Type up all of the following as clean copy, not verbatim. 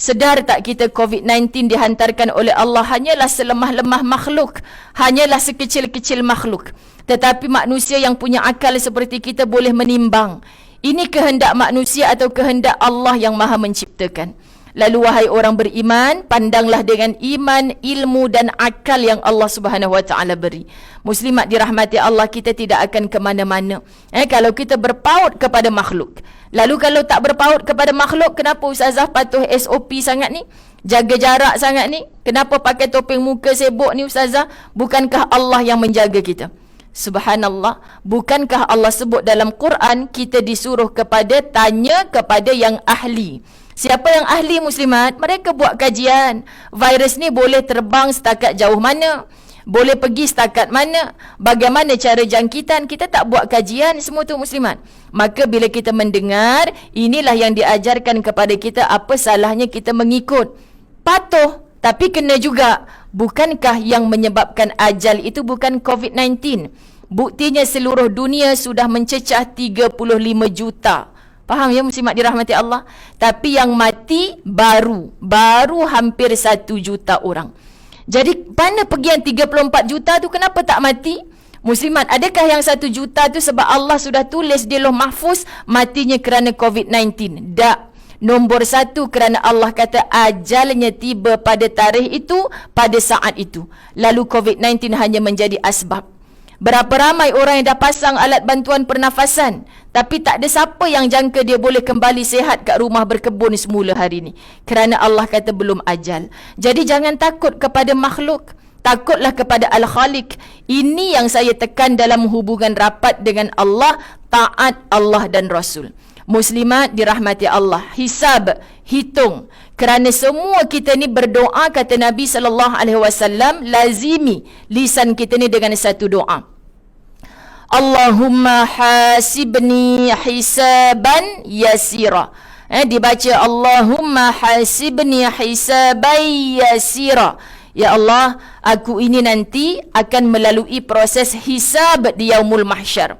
Sedar tak kita COVID-19 dihantarkan oleh Allah hanyalah selemah-lemah makhluk, hanyalah sekecil-kecil makhluk. Tetapi manusia yang punya akal seperti kita boleh menimbang, ini kehendak manusia atau kehendak Allah yang Maha menciptakan. Lalu wahai orang beriman, pandanglah dengan iman, ilmu dan akal yang Allah Subhanahu Wa Taala beri. Muslimat dirahmati Allah, kita tidak akan ke mana-mana kalau kita berpaut kepada makhluk. Lalu kalau tak berpaut kepada makhluk, kenapa Ustazah patuh SOP sangat ni? Jaga jarak sangat ni? Kenapa pakai topeng muka sibuk ni Ustazah? Bukankah Allah yang menjaga kita? Subhanallah, bukankah Allah sebut dalam Quran kita disuruh tanya kepada yang ahli? Siapa yang ahli muslimat? Mereka buat kajian. Virus ni boleh terbang setakat jauh mana? Boleh pergi setakat mana? Bagaimana cara jangkitan? Kita tak buat kajian semua tu muslimat. Maka bila kita mendengar, inilah yang diajarkan kepada kita, apa salahnya kita mengikut? Patuh, tapi kena juga. Bukankah yang menyebabkan ajal itu bukan COVID-19? Buktinya seluruh dunia sudah mencecah 35 juta. Faham ya muslimat dirahmati Allah? Tapi yang mati baru hampir 1 juta orang. Jadi mana pergi yang 34 juta tu, kenapa tak mati? Muslimat, adakah yang 1 juta tu sebab Allah sudah tulis di Lauh Mahfuz matinya kerana COVID-19? Tak. Nombor 1 kerana Allah kata ajalnya tiba pada tarikh itu, pada saat itu. Lalu COVID-19 hanya menjadi asbab. Berapa ramai orang yang dah pasang alat bantuan pernafasan, tapi tak ada siapa yang jangka dia boleh kembali sihat kat rumah berkebun semula hari ni. Kerana Allah kata belum ajal. Jadi jangan takut kepada makhluk, takutlah kepada Al-Khaliq. Ini yang saya tekan dalam hubungan rapat dengan Allah, taat Allah dan Rasul. Muslimat dirahmati Allah, hisab, hitung. Kerana semua kita ni berdoa, kata Nabi SAW, lazimi lisan kita ni dengan satu doa. Allahumma hasibni hisaban yasira. Dibaca Allahumma hasibni hisaban yasira. Ya Allah, aku ini nanti akan melalui proses hisab di yaumul mahsyar.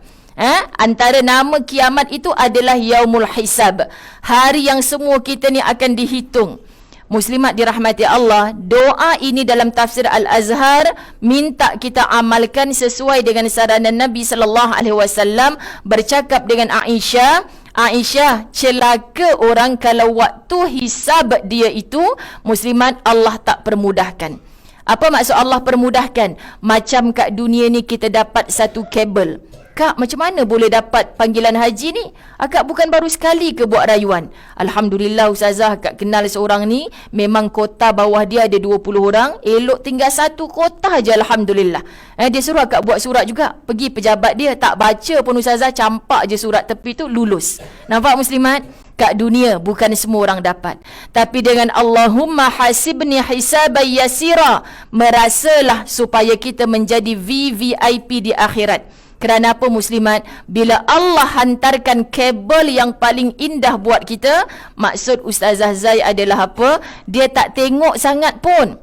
Antara nama kiamat itu adalah Yaumul Hisab, hari yang semua kita ni akan dihitung. Muslimat dirahmati Allah, doa ini dalam tafsir Al-Azhar minta kita amalkan sesuai dengan saranan Nabi SAW bercakap dengan Aisyah. Aisyah, celaka orang kalau waktu hisab dia itu, muslimat, Allah tak permudahkan. Apa maksud Allah permudahkan? Macam kat dunia ni kita dapat satu kabel. Kak, macam mana boleh dapat panggilan haji ni? Akak bukan baru sekali ke buat rayuan? Alhamdulillah Ustazah, akak kenal seorang ni, memang kota bawah dia ada 20 orang, elok tinggal satu kota aja, Alhamdulillah. Dia suruh akak buat surat juga. Pergi pejabat dia, tak baca pun Ustazah, campak je surat tepi tu, lulus. Nampak muslimat? Kat dunia bukan semua orang dapat. Tapi dengan Allahumma hasibni hisaban yasira, merasalah supaya kita menjadi VVIP di akhirat. Kerana apa muslimat? Bila Allah hantarkan kabel yang paling indah buat kita, maksud Ustazah Zai adalah apa? Dia tak tengok sangat pun,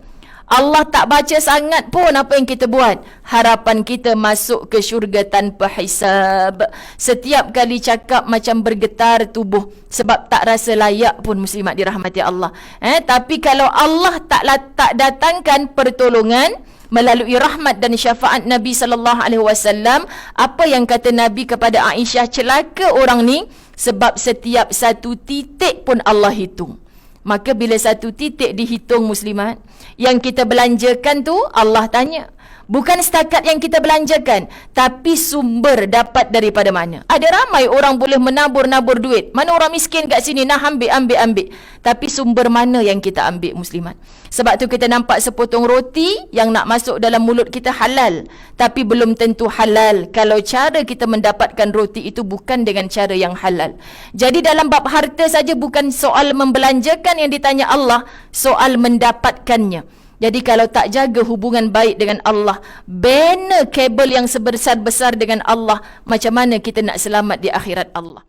Allah tak baca sangat pun apa yang kita buat. Harapan kita masuk ke syurga tanpa hisab. Setiap kali cakap macam bergetar tubuh, sebab tak rasa layak pun muslimat dirahmati Allah. Tapi kalau Allah tak datangkan pertolongan melalui rahmat dan syafaat Nabi SAW, apa yang kata Nabi kepada Aisyah, celaka orang ni sebab setiap satu titik pun Allah hitung. Maka bila satu titik dihitung muslimat, yang kita belanjakan tu Allah tanya. Bukan setakat yang kita belanjakan, tapi sumber dapat daripada mana. Ada ramai orang boleh menabur duit. Mana orang miskin kat sini nak ambil. Tapi sumber mana yang kita ambil muslimat? Sebab tu kita nampak sepotong roti yang nak masuk dalam mulut kita halal, tapi belum tentu halal kalau cara kita mendapatkan roti itu bukan dengan cara yang halal. Jadi dalam bab harta saja bukan soal membelanjakan yang ditanya Allah, soal mendapatkannya. Jadi kalau tak jaga hubungan baik dengan Allah, bina kabel yang sebesar-besar dengan Allah, macam mana kita nak selamat di akhirat Allah?